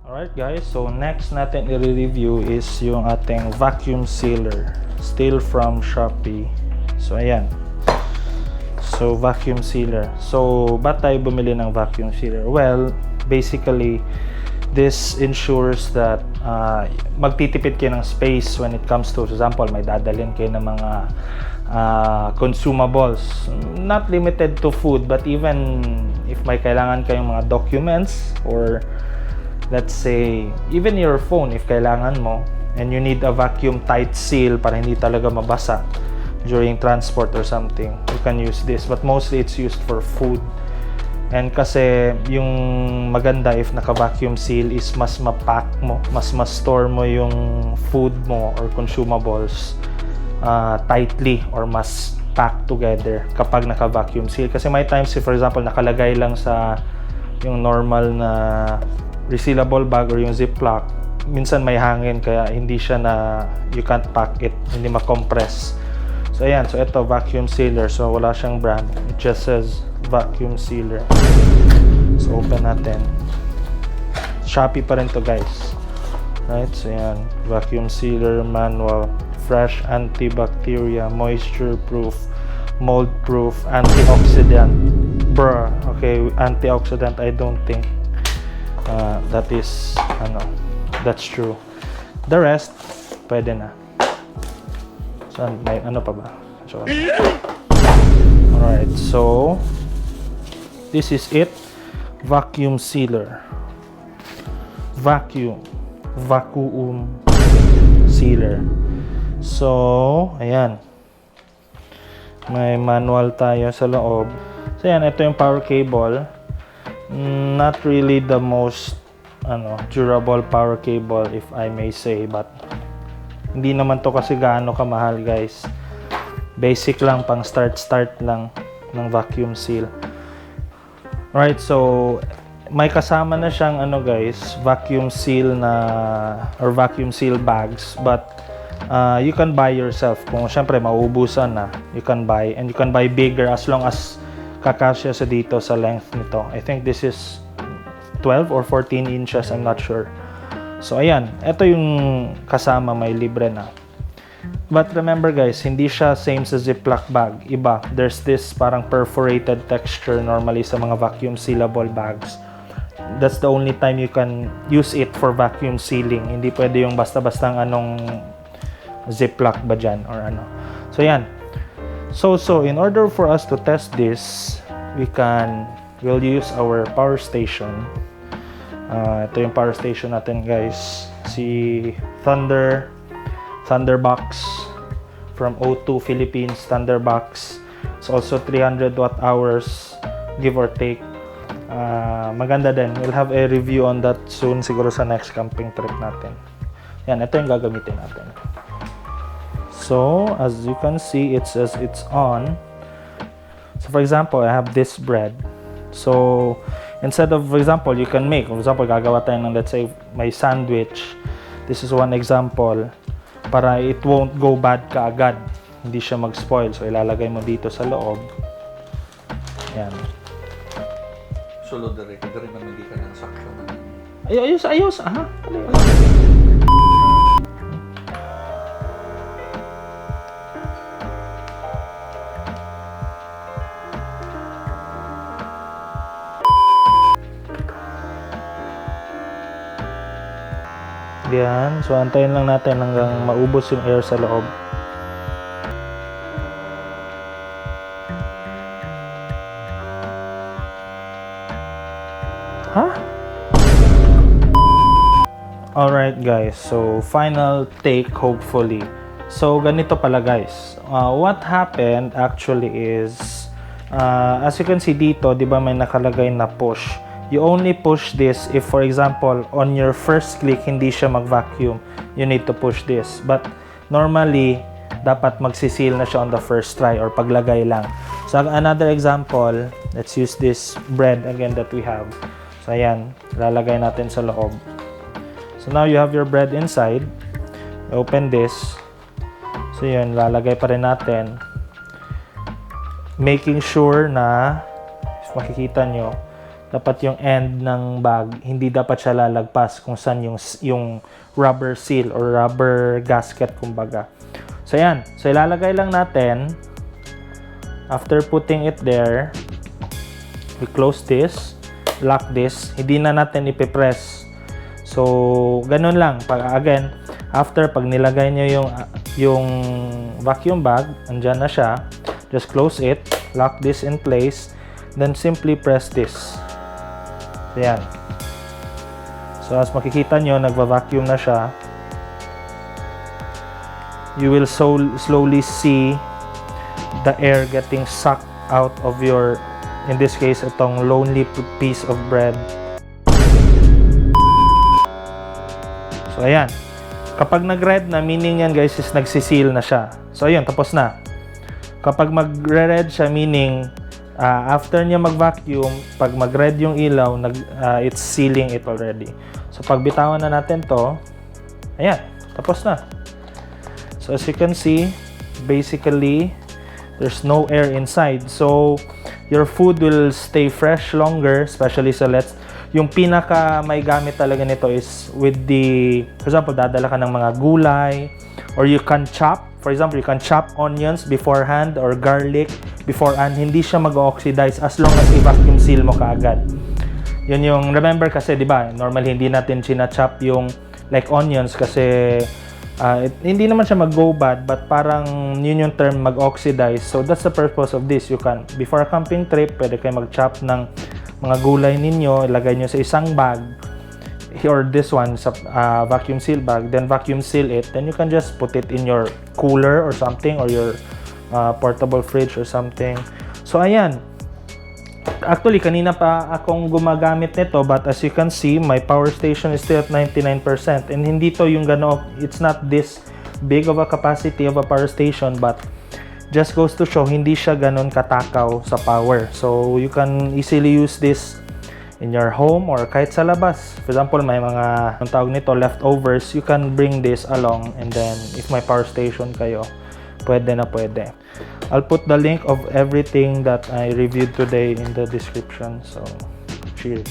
Alright guys, so next natin i-review is yung ating vacuum sealer, still from Shopee. So ayan. So vacuum sealer. So ba't tayo bumili ng vacuum sealer? Well, basically this ensures that magtitipid kayo ng space when it comes to, for example, may dadalhin kayo ng mga consumables, not limited to food, but even if may kailangan kayong mga documents, or let's say even your phone, if kailangan mo and you need a vacuum tight seal para hindi talaga mabasa during transport or something, you can use this. But mostly it's used for food. And kasi yung maganda if naka-vacuum seal is mas ma-pack mo, mas ma-store mo yung food mo or consumables tightly, or mas packed together kapag naka-vacuum seal. Kasi may times if for example nakalagay lang sa yung normal na resealable bag or yung ziplock, minsan may hangin kaya hindi siya you can't pack it, hindi ma-compress. So ayan, so ito vacuum sealer, so wala siyang brand, it just says vacuum sealer. So open natin, Shopee pa rin to guys, right? So ayan, vacuum sealer manual, fresh, antibacteria, moisture proof, mold proof, antioxidant. Okay, antioxidant, I don't think that is that's true. The rest pwede na. So may ano pa ba? So, alright, so this is it. Vacuum sealer, vacuum sealer. So ayan, may manual tayo sa loob. So ayan, ito yung power cable. Not really the most durable power cable, if I may say, but hindi naman to kasi gaano kamahal guys. Basic lang, pang start lang ng vacuum seal. Alright, so may kasama na siyang guys, vacuum seal or vacuum seal bags, but you can buy yourself. Kung syempre mauubusan na, you can buy, and you can buy bigger as long as kakasya sa dito sa length nito. I think this is 12 or 14 inches, I'm not sure. So ayan, ito yung kasama, may libre na. But remember guys, hindi siya same sa Ziploc bag. Iba, there's this parang perforated texture normally sa mga vacuum sealable bags. That's the only time you can use it for vacuum sealing. Hindi pwede yung basta-bastang Ziploc ba dyan or ano. So ayan. So in order for us to test this, we'll use our power station. Ito yung power station natin guys, si Thunderbox from O2 Philippines. Thunderbox, it's also 300 watt hours give or take. Maganda din, we'll have a review on that soon, siguro sa next camping trip natin. Yan, ito yung gagamitin natin. So as you can see, it says it's on. So for example, I have this bread. So instead of, for example, you can make, for example, gagawa tayo ng, let's say, may sandwich. This is one example para it won't go bad kaagad, hindi siya mag-spoil. So ilalagay mo dito sa loob. Yan. Sulod na rin man hindi ka ng sakto na. Ayos. Aha. Yan. So, antayin lang natin hanggang maubos yung air sa loob. Huh? Alright guys. So, final take hopefully. So, ganito pala guys. What happened actually is, as you can see dito, di ba may nakalagay na push. You only push this if, for example, on your first click, hindi siya mag-vacuum. You need to push this. But normally, dapat magsiseal na siya on the first try or paglagay lang. So, another example, let's use this bread again that we have. So, ayan, lalagay natin sa loob. So, now you have your bread inside. Open this. So, yun, lalagay pa rin natin. Making sure na, if makikita nyo, dapat yung end ng bag, hindi dapat siya lalagpas kung saan yung rubber seal or rubber gasket kumbaga. So yan, so ilalagay lang natin. After putting it there, we close this, lock this, hindi na natin ipipress. So ganun lang, again, after pag nilagay nyo yung vacuum bag, andyan na siya, just close it, lock this in place, then simply press this. So yan. So as makikita nyo, nagva-vacuum na siya. You will slowly see the air getting sucked out of your, in this case, itong lonely piece of bread. So ayan. Kapag nag-red na, meaning yan guys is nagsiseal na siya. So ayun, tapos na. Kapag mag-red siya, meaning after niya mag-vacuum, pag mag-red yung ilaw, it's sealing it already. So pag bitawan na natin to, ayan, tapos na. So as you can see, basically, there's no air inside. So your food will stay fresh longer, especially sa yung pinaka may gamit talaga nito is with the, for example, dadala ka ng mga gulay, or you can chop. For example, you can chop onions beforehand or garlic beforehand. Hindi siya mag-oxidize as long as i-vacuum seal mo kaagad. Yun yung, remember kasi, di ba, normally hindi natin china-chop yung like onions kasi hindi naman siya mag-go bad, but parang yun yung term mag-oxidize. So that's the purpose of this. You can, before a camping trip, pwede kayo mag-chop ng mga gulay ninyo, ilagay nyo sa isang bag, or this one sa vacuum seal bag, then vacuum seal it, then you can just put it in your cooler or something, or your portable fridge or something. So ayan, actually kanina pa akong gumagamit nito, but as you can see, my power station is still at 99%, and hindi to yung it's not this big of a capacity of a power station, but just goes to show hindi siya ganon katakaw sa power. So you can easily use this in your home or kahit sa labas. For example, may mga, ang tawag nito, leftovers, you can bring this along, and then if may power station kayo, pwede na pwede. I'll put the link of everything that I reviewed today in the description. So, cheers.